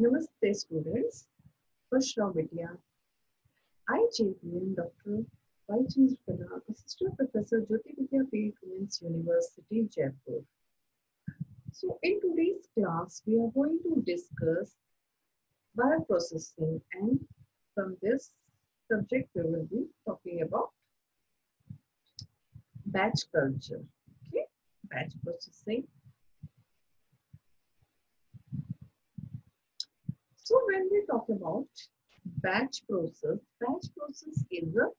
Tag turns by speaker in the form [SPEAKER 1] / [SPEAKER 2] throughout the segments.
[SPEAKER 1] Namaste students. First Vidya. I, JVWU, Dr. Y. Chandrakala, Assistant Professor, Jyoti Vidyapeeth, Women's University, Jaipur. So in today's class, we are going to discuss bioprocessing, and from this subject, we will be talking about batch culture. Okay, batch processing. So when we talk about batch process is a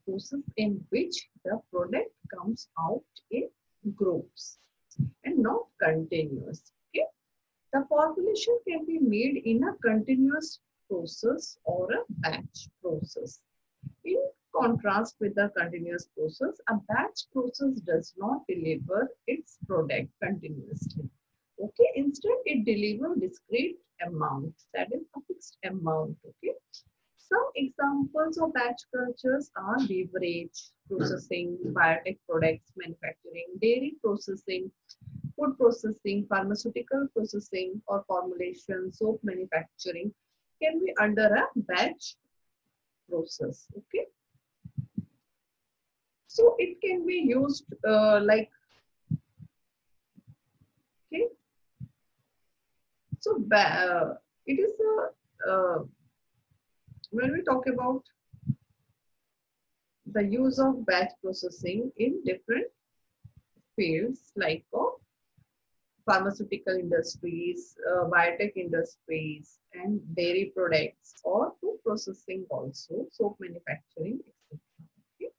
[SPEAKER 1] process in which the product comes out in groups and not continuous. Okay, the formulation can be made in a continuous process or a batch process. In contrast with the continuous process, a batch process does not deliver its product continuously. Okay, instead it delivers discrete amount, that is a fixed amount. Okay, some examples of batch cultures are beverage processing, biotech products manufacturing, dairy processing, food processing, pharmaceutical processing or formulation, soap manufacturing can be under a batch process. Okay, so it can be used okay. So it is a when we talk about the use of batch processing in different fields like pharmaceutical industries, biotech industries, and dairy products, or food processing also, soap manufacturing, etc. Okay.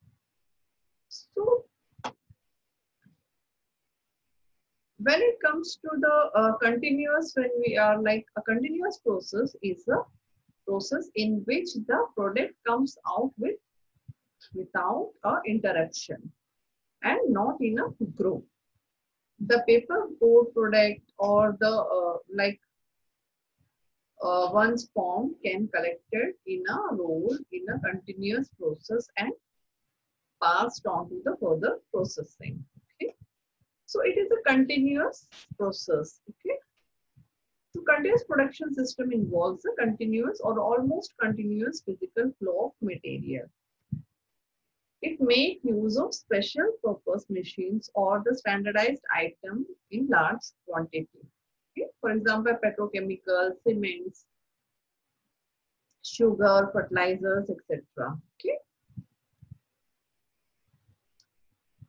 [SPEAKER 1] So when it comes to the continuous, when we are like a continuous process is a process in which the product comes out without a interruption and not in a group. The paper board product or the one's form can collected in a roll in a continuous process and passed on to the further processing. Okay, so it is a continuous process. Okay, so continuous production system involves a continuous or almost continuous physical flow of material. It makes use of special purpose machines or the standardized item in large quantity. Okay, for example, petrochemicals, cements, sugar, fertilizers, etc. Okay.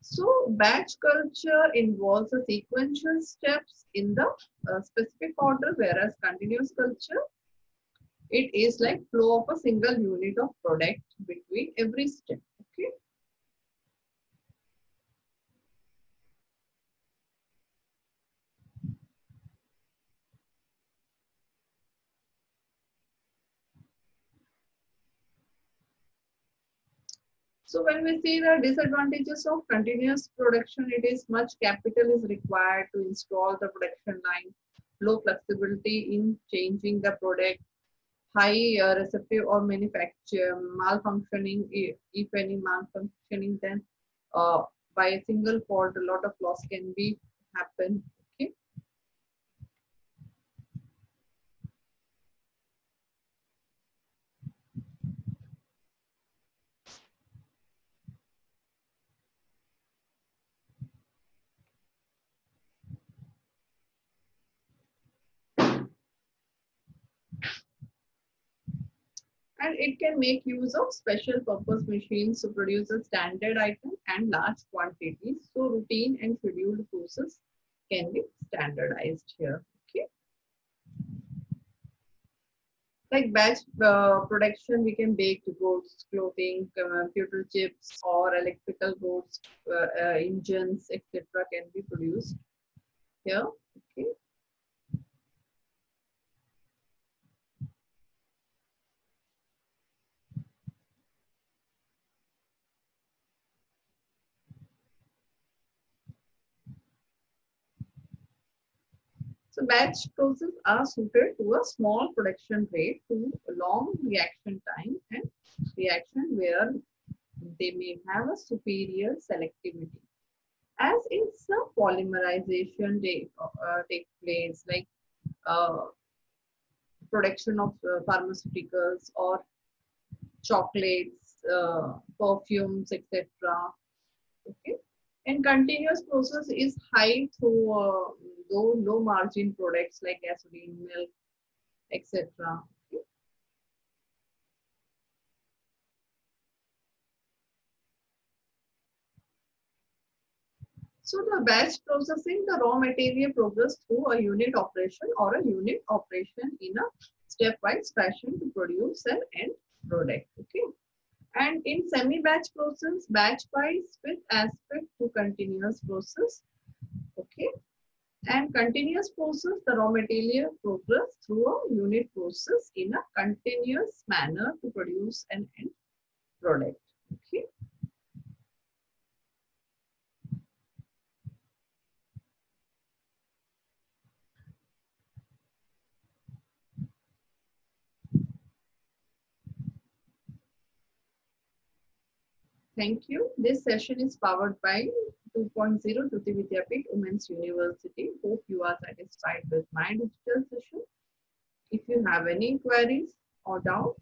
[SPEAKER 1] So batch culture involves a sequential steps in the specific order, whereas continuous culture, it is like flow of a single unit of product between every step. Okay. So when we see the disadvantages of continuous production, it is much capital is required to install the production line, low flexibility in changing the product, high receptive or manufacture malfunctioning, if any malfunctioning, then uh, by a single fault, a lot of loss can be happen. Okay. And it can make use of special purpose machines to produce a standard item and large quantities. So routine and scheduled process can be standardized here. Okay. Like batch production, we can bake goods, clothing, computer chips, or electrical goods, engines, etc. can be produced here. Okay. So batch processes are suited to a small production rate, to long reaction time, and reaction where they may have a superior selectivity. As its polymerization take place, like uh, production of pharmaceuticals or chocolates, perfumes, etc. Okay, and continuous process is high through low margin products like gasoline, milk, etc. Okay. So the batch processing, the raw material progress through a unit operation or a unit operation in a stepwise fashion to produce an end product. Okay. And in semi-batch process, batch wise with aspect to continuous process. Okay. And continuous process, the raw material progress through a unit process in a continuous manner to produce an end product. Okay. Thank you. This session is powered by 2.0 Jyoti Vidyapeeth Women's University. Hope you are satisfied with my digital session. If you have any queries or doubt,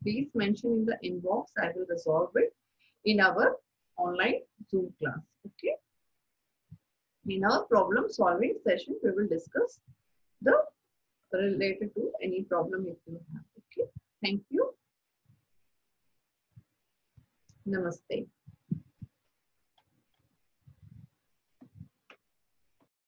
[SPEAKER 1] please mention in the inbox. I will resolve it in our online Zoom class. Okay. In our problem solving session, we will discuss the related to any problem if you have. Okay. Thank you. Namaste.